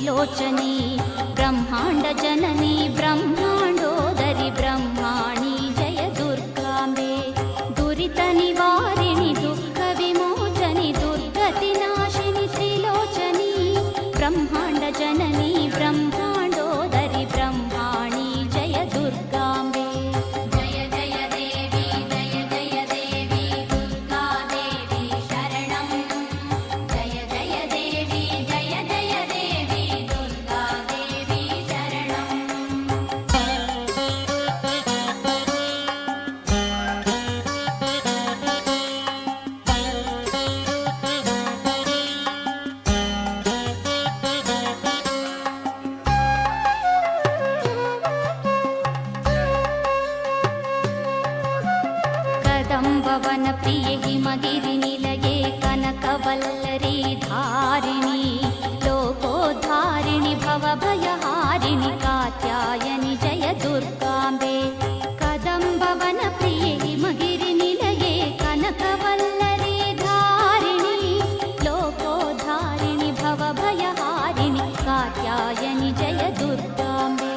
त्रिलोचनी ब्रह्माण्ड जननी ब्रह्माण्डोदरि ब्रह्माणी जय दुर्गाम्बे दुरित निवारिणि दुःख विमोचनि दुर्गतिनाशिनि त्रिलोचनी ब्रह्माण्ड जननी ब्रह्माण्डोदरि ब्रह्माणी जय दुर्गाम्बे जय जय देवी जय जय देवी दुर्गा देवी शरणं जय जय देवी जय जय देवी दुर्गा देवी शरणं कदम्बवन प्रिये हिमगिरि निलये कनकवल्लरी धारिणी लोकोद्धारिणि भवभयहारिणि कात्यायनि जय दुर्गाम्बे कदम्बवन प्रिये हिमगिरि निलये कनकवल्लरी धारिणी लोकोद्धारिणि भवभयहारिणि कात्यायनि जय दुर्गाम्बे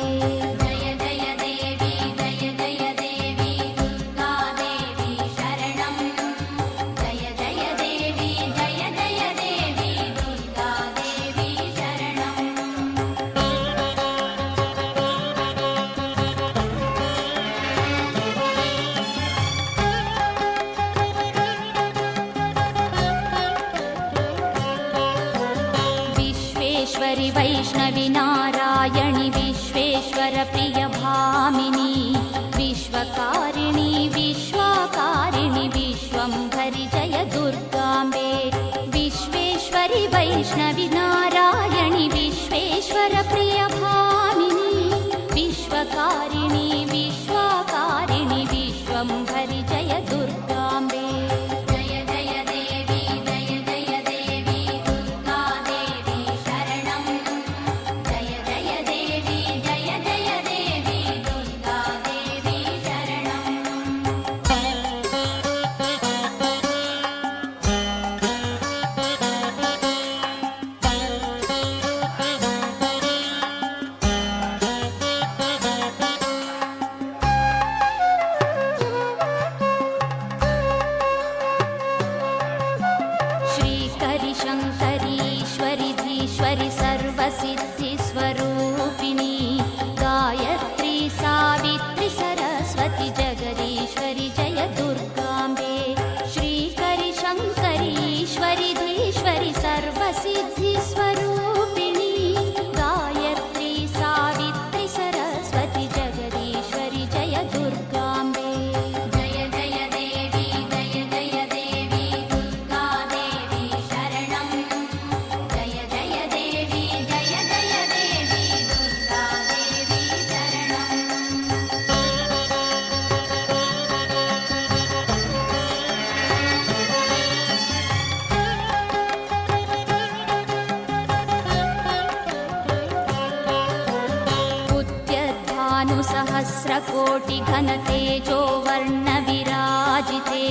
जय जय देवी जय जय देवी दुर्गा देवी शरणं जय जय देवी जय जय देवी दुर्गा देवी शरणं विश्वेश्वरि वैष्णवि नारायणि विश्वेश्वर प्रिय भामिनी विश्वकारिणि विश्वाकारिणि विश्वंभरि जय दुर्गाम्बे विश्वेश्वरि वैष्णवि नारायणि विश्वेश्वर प्रिय भामिनी विश्वकारिणि विश्वाकारिणि विश्वंभरि जय दुर्गाम्बे जय जय देवी जय जय देवी दुर्गा देवी शरणं जय जय देवी जय जय देवी दुर्गा देवी शरणं श्रीकरि शङ्करीश्वरि धीश्वरि सर्वसिद्धिस्वरूपिणी गायत्री सावित्री सरस्वती जगदीश्वरि जय दुर्गाम्बे श्रीकरि शङ्करीश्वरि धीश्वरि सर्वसिद्धिस्वरूपिणी गायत्री सावित्री सरस्वती जगदीश्वरि जय दुर्गाम्बे जय जय देवी जय जय देवी दुर्गा देवी शरणं जय जय देवी जय जय देवी दुर्गा देवी शरणं उद्यद्भानुसहस्रकोटिघनतेजो वर्णविराजिते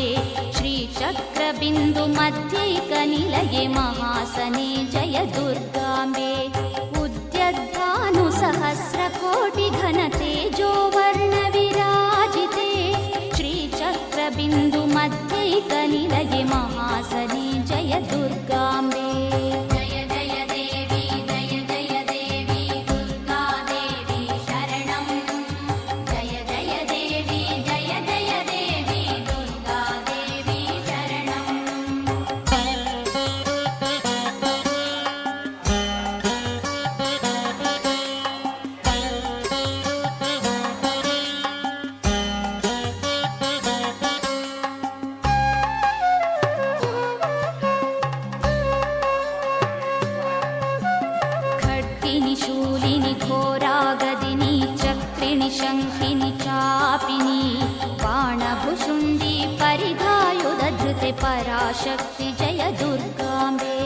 श्रीचक्रबिन्दुमध्यैकनिलये महासने जय दुर्गाम्बे उद्यद्भानुसहस्रकोटिघनतेजो वर्णविराजिते श्रीचक्रबिन्दुमध्यैकनिलये महासने जय दुर्गाम्बे जय जय देवी जय जय देवी दुर्गा देवी शरणं जय जय देवी जय जय देवी दुर्गा देवी शरणं खड्गिनि शूलिनि घोरागदिनि चक्रिणि शङ्खिनि चापिनि बाणभुषुण्डी परिधायुधधृते पराशक्ति जय दुर्गाम्बे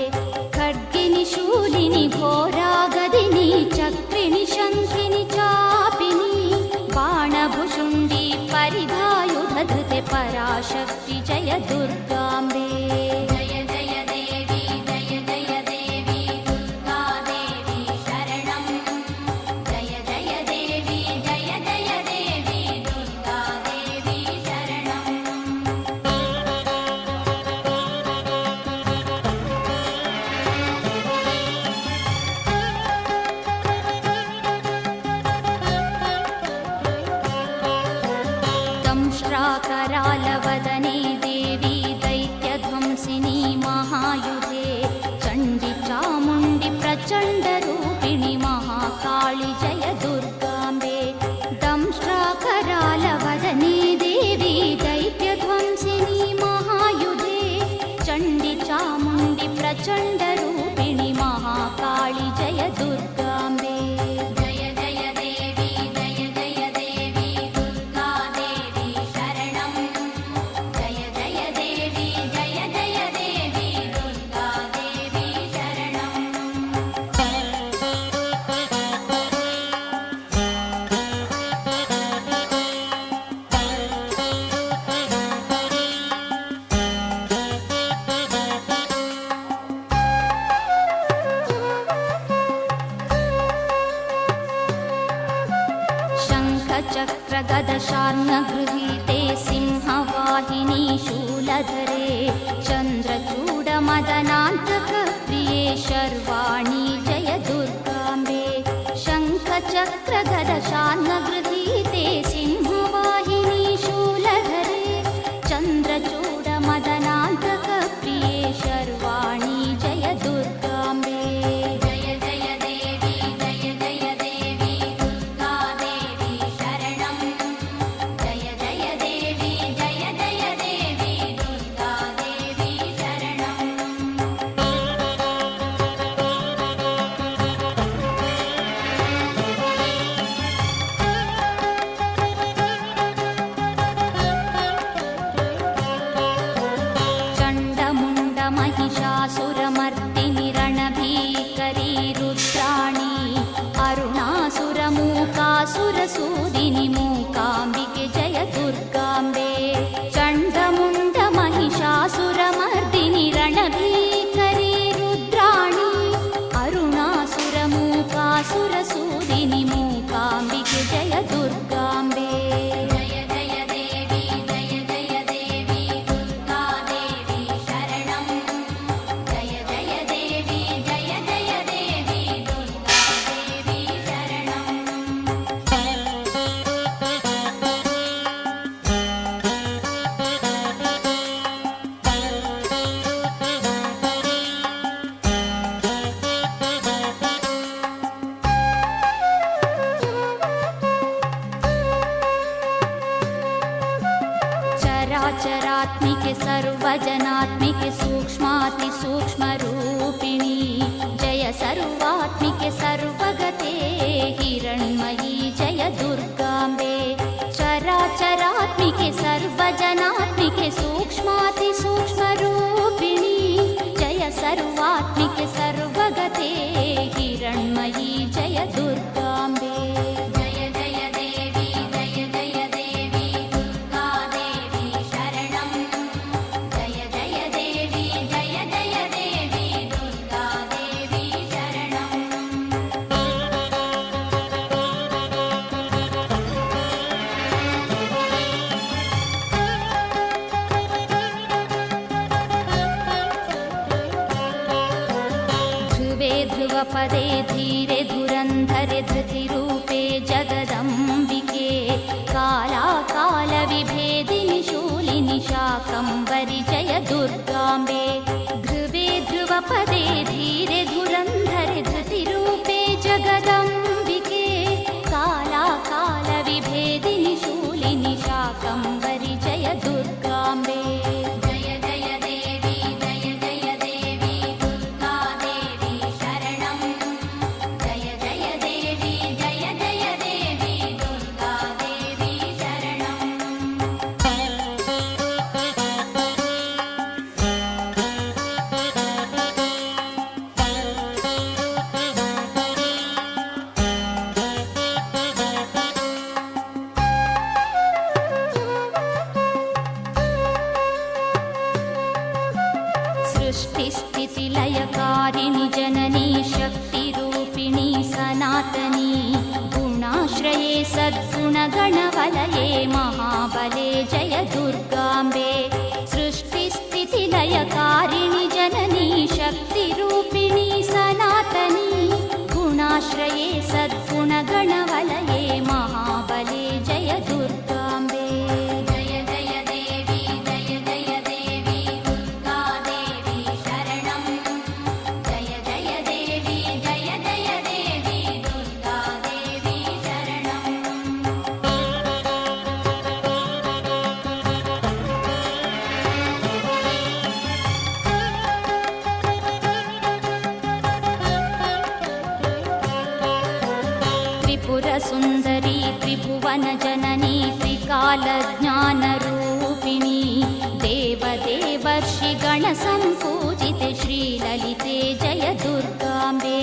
खड्गिनि शूलिनि घोरागदिनि चक्रिणि शङ्खिनि चापिनि बाणभुषुण्डी परिधायुधधृते पराशक्ति जय दुर्गाम्बे जय जय देवी जय जय देवी दुर्गा देवी शरणं शङ्खचक्रगदशार्ङ्गगृहीते सिंहवाहिनी शूलधरे चन्द्रचूडमदनान्तकप्रिये शर्वाणि जय दुर्गाम्बे। शङ्खचक्रगदशार्ङ्गगृहीते सिंहवाहिनी शूलधरे चन्द्रचूडमदनान्तकप्रिये शर्वाणि जय दुर्गाम्बे। महिषासुरमर्दिनि रणभीकरी रुद्राणि अरुणासुरमूकासुरसूदिनि मूकाम्बिके जय दुर्गाम्बे। चण्डमुण्ड महिषासुरमर्दिनि रणभीकरी रुद्राणि अरुणासुरमूकासुरसूदिनि मूकाम्बिके जय दुर्गाम्बे। चरात्मिके सर्वजनात्मिके सूक्ष्मातिसूक्ष्मरूपिणी जय सर्वात्मिके सर्वगते हिरण्मयी जय दुर्गाम्बे। चराचरात्मिके सर्वजनात्मिके सूक्ष्मातिसूक्ष्मरूपिणी जय सर्वात्मिके सर्वगते हिरण्मयी जय दुर्गाम्बे। ध्रुवपदे धीरे धुरन्धरे धृतिरूपे जगदम्बिके कालाकालविभेदिनि शूलिनि शाकम्भरि जय दुर्गाम्बे। ध्रुवे ध्रुवपदे धीरे धुरन्धरे धृतिरूपे जगदम्बिके कालाकालविभेदिनि शूलिनि शाकम्भरि जय दुर्गाम्बे। सृष्टिस्थितिलयकारिणि जननी शक्तिरूपिणी सनातनी गुणाश्रये सद्गुणगणवलये महाबले जय दुर्गाम्बे। सृष्टिस्थितिलयकारिणि जननी शक्तिरूपिणी सनातनी गुणाश्रये सद्गुणगणवलये महाबले जय दुर्गाम्बे। त्रिपुरसुन्दरी त्रिभुवनजननी त्रिकालज्ञानरूपिणी देवदेवर्षिगणसम्पूजिते श्रीललिते जय दुर्गाम्बे।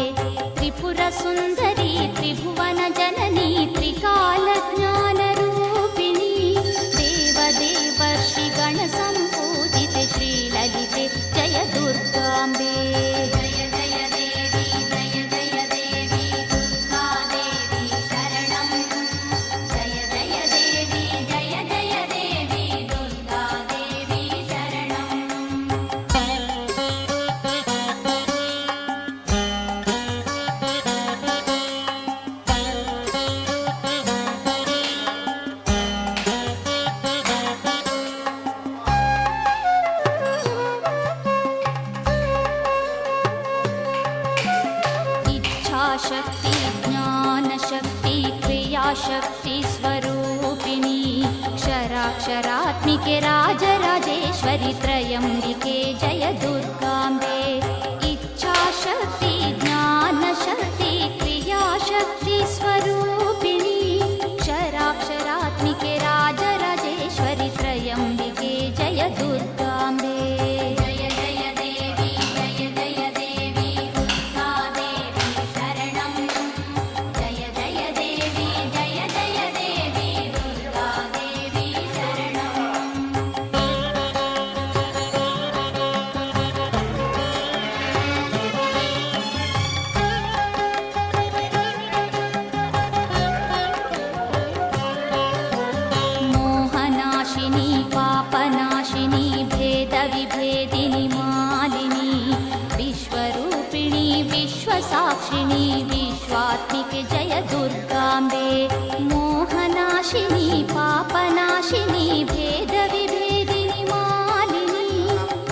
त्रिपुरसुन्दरी त्रिभुवनजननी त्रिकालज्ञानरूपिणी देवदेवर्षिगणसम्पूजिते श्रीललिते जय दुर्गाम्बे। जय इच्छाशक्ति ज्ञानशक्ति क्रियाशक्ति स्वरूपिणी क्षराक्षरात्मिके राजराजेश्वरि त्रयम्बिके जय दुर्गाम्बे इच्छाशक्ति ज्ञानशक्ति क्रियाशक्ति स्वरूपिणी क्षराक्षरात्मिके राजराजेश्वरि त्रयम्बिके जय दुर्गाम्बे भेदिनी मालिनी विश्वरूपिणी विश्वसाक्षिणी विश्वात्मिके जय दुर्गाम्बे मोहनाशिनी पापनाशिनी भेदविभेदिनी मालिनी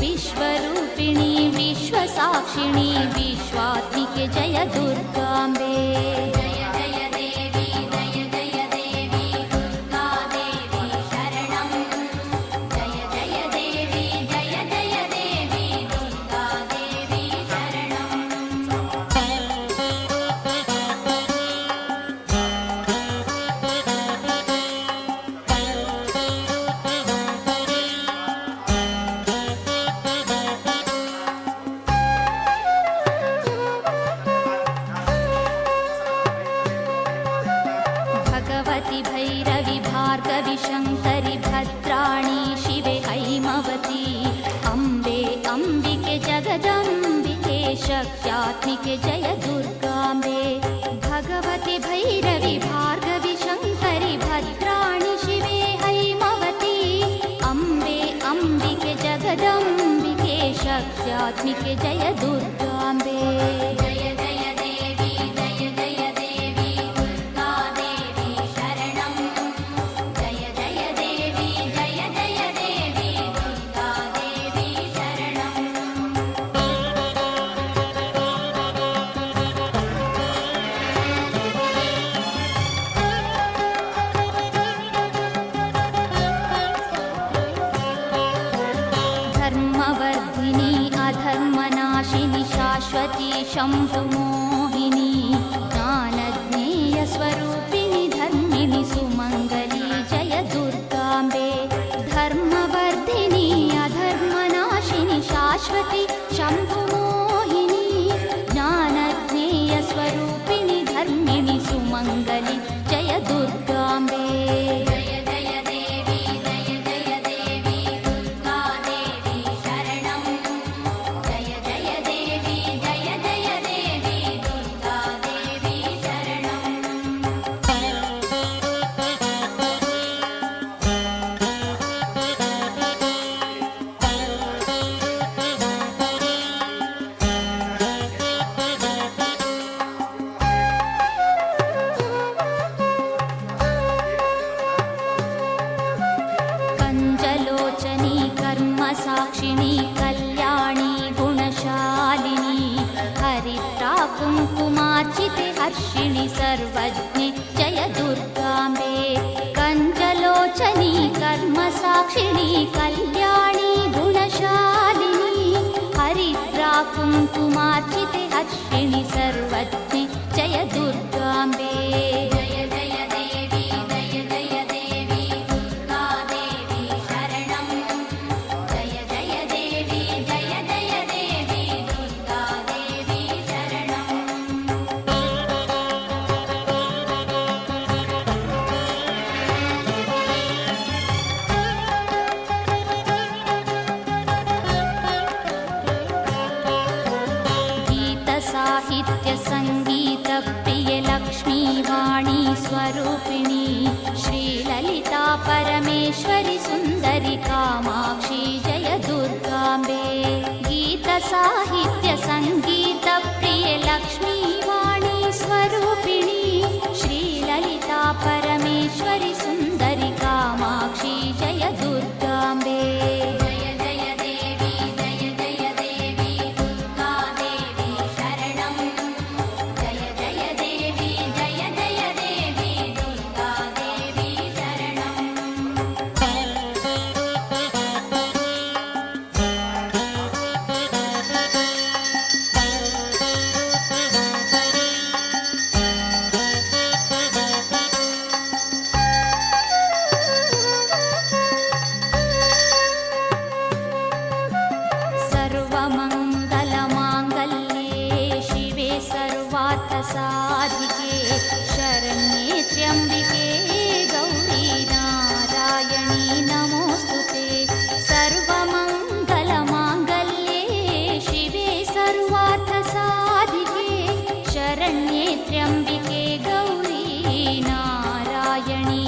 विश्वरूपिणी विश्वसाक्षिणी विश्वात्मिके जय दुर्गाम्बे भैरवि भार्गवि शङ्करि भद्राणि शिवे हैमवती अम्बे अम्बिके जगदम्बिके शक्त्यात्मिके जय दुर्गाम्बे भगवति भैरवि भार्गवि शङ्करि भद्राणि शिवे हैमवती अम्बे अम्बिके जगदम्बिके शक्त्यात्मिके जय दुर्गाम्बे अधर्मनाशिनि शाश्वती शम्भुमोहिनी ज्ञानज्ञेयस्वरूपिणि धर्मिणि सुमङ्गली जय दुर्गाम्बे धर्मवर्धिनी अधर्मनाशिनि शाश्वती शम्भुमोहिनी ज्ञानज्ञेयस्वरूपिणि धर्मिणि सुमङ्गली जय दुर्गाम्बे साक्षिणी कल्याणी गुणशालिनी हरिद्रा कुङ्कुमार्चिते हर्षिणि सर्वज्ञे जय दुर्गाम्बे कञ्जलोचनी कर्मसाक्षिणी कल्याणी गुणशालिनी हरिद्रा कुङ्कुमार्चिते हर्षिणि सर्वज्ञे जय दुर्गाम्बे साहित्य संगीत प्रिय लक्ष्मी वाणी स्वरूपिणी श्रीललिता परमेश्वरि सुंदरी कामाक्षी जय दुर्गाम्बे गीत साहित्य संगीत प्रिय लक्ष्मी वाणी स्वरूपिणी श्रीललिता परमेश्वरि सुंदरी कामाक्षी जय दुर्गाम्बे जय साधिके शरण्ये त्र्यम्बिके गौरी नारायणी नमोऽस्तु ते सर्वमङ्गलमाङ्गल्ये शिवे सर्वार्थसाधिके शरण्ये त्र्यम्बिके गौरी नारायणी